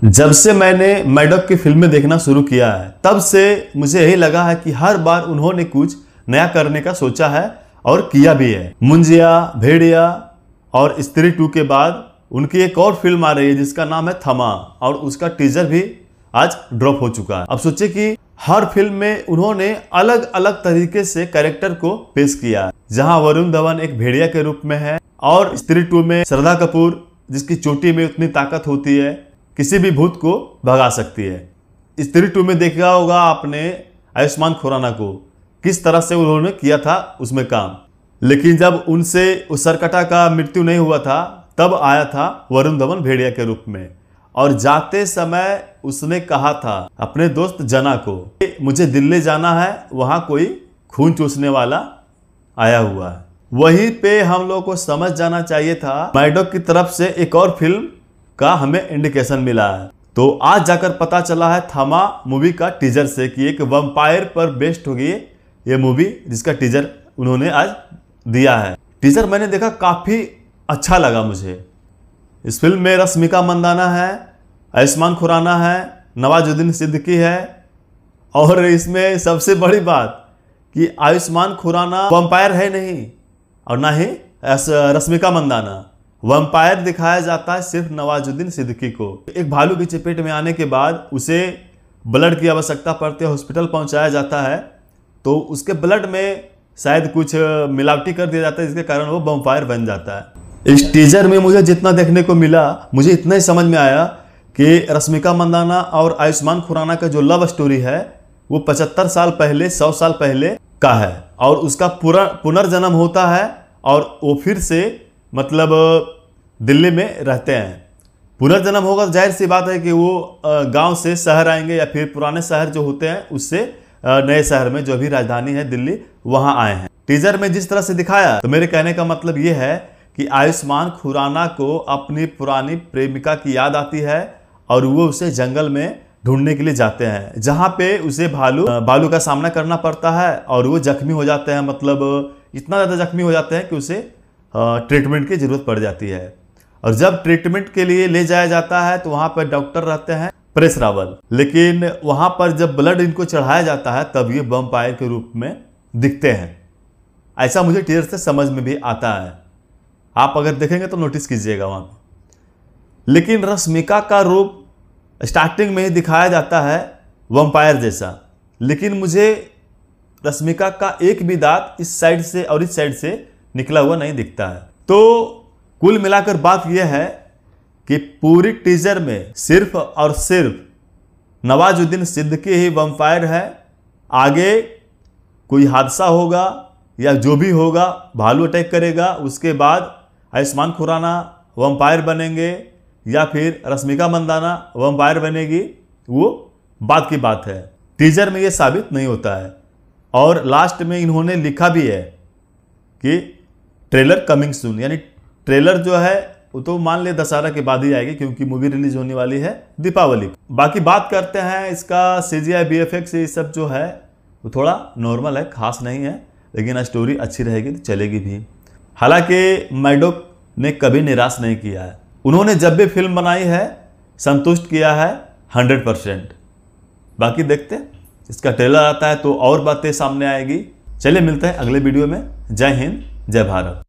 जब से मैंने मैडॉक की फिल्में देखना शुरू किया है तब से मुझे यही लगा है कि हर बार उन्होंने कुछ नया करने का सोचा है और किया भी है। मुंजिया, भेड़िया और स्त्री 2 के बाद उनकी एक और फिल्म आ रही है जिसका नाम है थमा, और उसका टीजर भी आज ड्रॉप हो चुका है। अब सोचिए कि हर फिल्म में उन्होंने अलग अलग तरीके से कैरेक्टर को पेश किया है। जहां वरुण धवन एक भेड़िया के रूप में है और स्त्री 2 में श्रद्धा कपूर जिसकी चोटी में उतनी ताकत होती है किसी भी भूत को भगा सकती है। स्त्री 2 में देखा होगा आपने आयुष्मान खुराना को किस तरह से उन्होंने किया था उसमें काम, लेकिन जब उनसे उस सरकटा का मृत्यु नहीं हुआ था तब आया था वरुण धवन भेड़िया के रूप में, और जाते समय उसने कहा था अपने दोस्त जना को मुझे दिल्ली जाना है, वहां कोई खून चूसने वाला आया हुआ है। वहीं पे हम लोग को समझ जाना चाहिए था मैडॉक की तरफ से एक और फिल्म का हमें इंडिकेशन मिला है। तो आज जाकर पता चला है थमा मूवी का टीजर से कि एक वैम्पायर पर बेस्ड होगी ये मूवी, जिसका टीजर उन्होंने आज दिया है। टीजर मैंने देखा, काफी अच्छा लगा मुझे। इस फिल्म में रश्मिका मंदाना है, आयुष्मान खुराना है, नवाजुद्दीन सिद्दीकी है, और इसमें सबसे बड़ी बात कि आयुष्मान खुराना वैम्पायर है नहीं और ना ही रश्मिका मंदाना। वैम्पायर दिखाया जाता है सिर्फ नवाजुद्दीन सिद्दीकी को। एक भालू की चपेट में आने के बाद उसे ब्लड की आवश्यकता पड़ती है, हॉस्पिटल पहुंचाया जाता है, तो उसके ब्लड में शायद कुछ मिलावटी कर दिया जाता है जिसके कारण वो वैम्पायर बन जाता है। इस टीजर में मुझे जितना देखने को मिला, मुझे इतना ही समझ में आया कि रश्मिका मंदाना और आयुष्मान खुराना का जो लव स्टोरी है वो 75 साल पहले, 100 साल पहले का है, और उसका पुनर्जन्म होता है और वो फिर से मतलब दिल्ली में रहते हैं। पुनर्जन्म होगा तो जाहिर सी बात है कि वो गांव से शहर आएंगे या फिर पुराने शहर जो होते हैं उससे नए शहर में जो भी राजधानी है दिल्ली, वहां आए हैं। टीजर में जिस तरह से दिखाया तो मेरे कहने का मतलब ये है कि आयुष्मान खुराना को अपनी पुरानी प्रेमिका की याद आती है और वो उसे जंगल में ढूंढने के लिए जाते हैं, जहां पे उसे भालू का सामना करना पड़ता है और वो जख्मी हो जाते हैं। मतलब इतना ज़्यादा जख्मी हो जाते हैं कि उसे ट्रीटमेंट की जरूरत पड़ जाती है, और जब ट्रीटमेंट के लिए ले जाया जाता है तो वहां पर डॉक्टर रहते हैं परेश रावल, लेकिन वहां पर जब ब्लड इनको चढ़ाया जाता है तब ये वैम्पायर के रूप में दिखते हैं। ऐसा मुझे टीजर से समझ में भी आता है, आप अगर देखेंगे तो नोटिस कीजिएगा वहां पर। लेकिन रश्मिका का रूप स्टार्टिंग में ही दिखाया जाता है वैम्पायर जैसा, लेकिन मुझे रश्मिका का एक भी दांत इस साइड से और इस साइड से निकला हुआ नहीं दिखता है। तो कुल मिलाकर बात यह है कि पूरी टीजर में सिर्फ और सिर्फ नवाजुद्दीन सिद्दीकी ही वैम्पायर है। आगे कोई हादसा होगा या जो भी होगा, भालू अटैक करेगा, उसके बाद आयुष्मान खुराना वैम्पायर बनेंगे या फिर रश्मिका मंदाना वैम्पायर बनेगी, वो बात की बात है। टीजर में ये साबित नहीं होता है, और लास्ट में इन्होंने लिखा भी है कि ट्रेलर कमिंग सून, यानी ट्रेलर जो है वो तो मान ले दशहरा के बाद ही आएगी क्योंकि मूवी रिलीज होने वाली है दीपावली। बाकी बात करते हैं इसका CGI VFX, ये सब जो है वो थोड़ा नॉर्मल है, खास नहीं है, लेकिन स्टोरी अच्छी रहेगी तो चलेगी भी। हालांकि मैडॉक ने कभी निराश नहीं किया है, उन्होंने जब भी फिल्म बनाई है संतुष्ट किया है 100%। बाकी देखते हैं, इसका ट्रेलर आता है तो और बातें सामने आएगी। चलिए मिलते हैं अगले वीडियो में। जय हिंद, जय भारत।